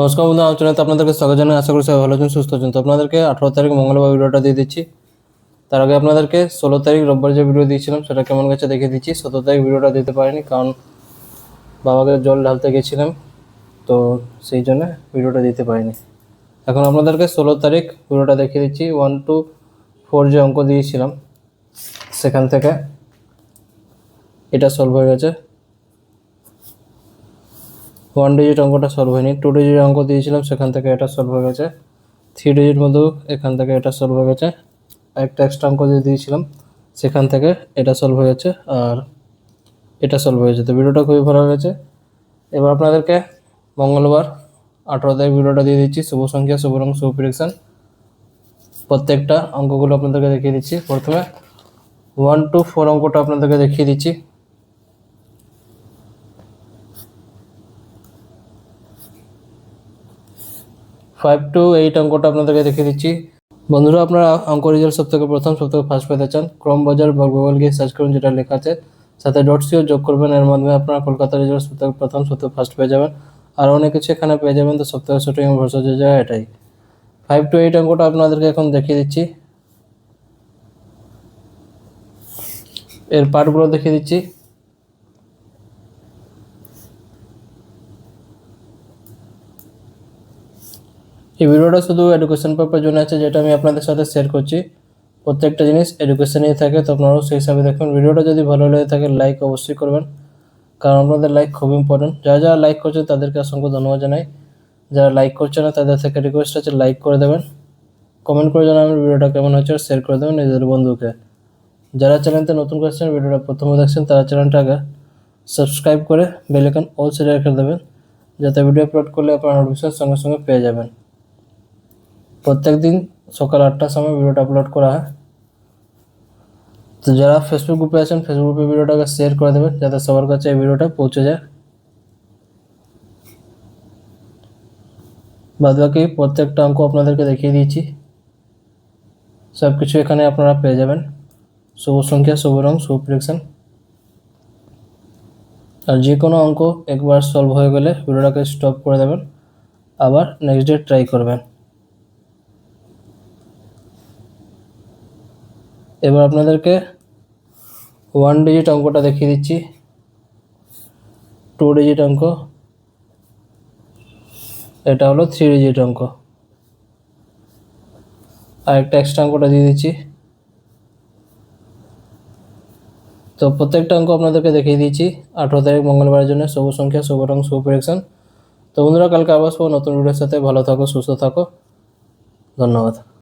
নমস্কার বন্ধু, আমার চ্যানেলে আপনাদেরকে স্বাগত জানাই। আশা করি সবাই ভালো আছেন, সুস্থ আছেন। তো আপনাদেরকে 18 তারিখ মঙ্গলবার ভিডিওটা দিয়ে দিচ্ছি। তার আগে আপনাদেরকে 16 তারিখ রোববার যে ভিডিও দিয়েছিলাম সেটা কেমন গেছে দেখিয়ে দিচ্ছি। 17 তারিখ ভিডিওটা দিতে পারিনি, কারণ বাবাকে জল ঢালতে গেছিলাম, তো সেই জন্য ভিডিওটা দিতে পারিনি। এখন আপনাদেরকে 16 তারিখ ভিডিওটা দেখিয়ে দিচ্ছি। 1 to 4 যে অঙ্ক দিয়েছিলাম সেখান থেকে এটা সলভ হয়ে গেছে। 1 ডিজিট অঙ্কটা সলভ হয়নি। 2 ডিজিট অঙ্ক দিয়েছিলাম, সেখান থেকে এটা সলভ হয়ে গেছে। 3 ডিজিট মধ্যেও এখান থেকে এটা সলভ হয়ে গেছে। একটা এক্সট্রা অঙ্ক দিয়ে দিয়েছিলাম, সেখান থেকে এটা সলভ হয়ে গেছে, আর এটা সলভ হয়ে গেছে। তো ভিডিওটা খুবই ভালো হয়েছে। এবার আপনাদেরকে মঙ্গলবার 18 তারিখ ভিডিওটা দিয়ে দিচ্ছি। শুভ সংখ্যা, শুভ রং, শুভ প্রেডিকশন, প্রত্যেকটা অঙ্কগুলো আপনাদেরকে দেখিয়ে দিচ্ছি। প্রথমে 1 to 4 অঙ্কটা আপনাদেরকে দেখিয়ে দিচ্ছি। ফাইভ টু 8 অঙ্কটা আপনাদেরকে দেখিয়ে দিচ্ছি। বন্ধুরা, আপনারা অঙ্ক রেজাল্ট সবথেকে প্রথম সবথেকে ফার্স্ট পেতে চান, ক্রম বাজার বা গুগল গিয়ে সার্চ করুন, যেটা লেখা আছে সাথে .co যোগ করবেন। এর মাধ্যমে আপনারা কলকাতা রেজাল্ট সবথেকে প্রথম সবথেকে ফার্স্ট পেয়ে যাবেন। আর অনেক কিছু এখানে পেয়ে যাবেন। তো সবথেকে সঠিক এবং ভরসা যে জায়গা এটাই। 5 to 8 অঙ্কটা আপনাদেরকে এখন দেখিয়ে দিচ্ছি। এর পার্টগুলো দেখিয়ে দিচ্ছি। এই ভিডিওটা শুধু এডুকেশন পারপাস জন্য আছে, যেটা আমি আপনাদের সাথে শেয়ার করছি। প্রত্যেকটা জিনিস এডুকেশনেই থাকে, তো আপনারাও সেই হিসাবে দেখুন। ভিডিওটা যদি ভালো লেগে থাকে লাইক অবশ্যই করবেন, কারণ আপনাদের লাইক খুব ইম্পর্টেন্ট। যারা যারা লাইক করছে তাদেরকে অসংখ্য ধন্যবাদ জানাই। যারা লাইক করছে না তাদের থেকে রিকোয়েস্ট আছে লাইক করে দেবেন, কমেন্ট করে জানাবেন ভিডিওটা কেমন হচ্ছে, শেয়ার করে দেবেন নিজেদের বন্ধুকে। যারা চ্যানেলতে নতুন করছেন, ভিডিওটা প্রথমে দেখছেন, তারা চ্যানেলটা আগে সাবস্ক্রাইব করে বেল আইকন অল সেট রেখে দেবেন, যাতে ভিডিও আপলোড করলে আপনারা নোটিফিকেশন সঙ্গে সঙ্গে পেয়ে যাবেন। প্রত্যেক দিন সকাল 8টার সময় ভিডিওটা আপলোড করা হয়। তো যারা ফেসবুক গ্রুপে আছেন, ফেসবুক গ্রুপে ভিডিওটাকে শেয়ার করে দেবেন, যাতে সবার কাছে এই ভিডিওটা পৌঁছে যায়। বাদ বাকি প্রত্যেকটা অঙ্ক আপনাদেরকে দেখিয়ে দিয়েছি। সব কিছু এখানে আপনারা পেয়ে যাবেন। শুভ সংখ্যা, শুভ রং, শুভ প্রেডিকশন। আর যে কোনো অঙ্ক একবার সলভ হয়ে গেলে ভিডিওটাকে স্টপ করে দেবেন, আবার নেক্সট ডে ট্রাই করবেন। এবার আপনাদেরকে 1 ডিজিট অঙ্কটা দেখিয়ে দিচ্ছি। 2 ডিজিট অঙ্ক, এটা হলো 3 ডিজিট অঙ্ক। আর একটা এক্সট্রা অঙ্কটা দিয়ে দিচ্ছি। তো প্রত্যেকটা অঙ্ক আপনাদেরকে দেখিয়ে দিয়েছি 18 তারিখ মঙ্গলবারের জন্য। শুভ সংখ্যা, শুভ রং, শুভ প্রেডিকশন। তো বন্ধুরা, কালকে আবার নতুন ভিডিওর সাথে। ভালো থাকো, সুস্থ থাকো, ধন্যবাদ।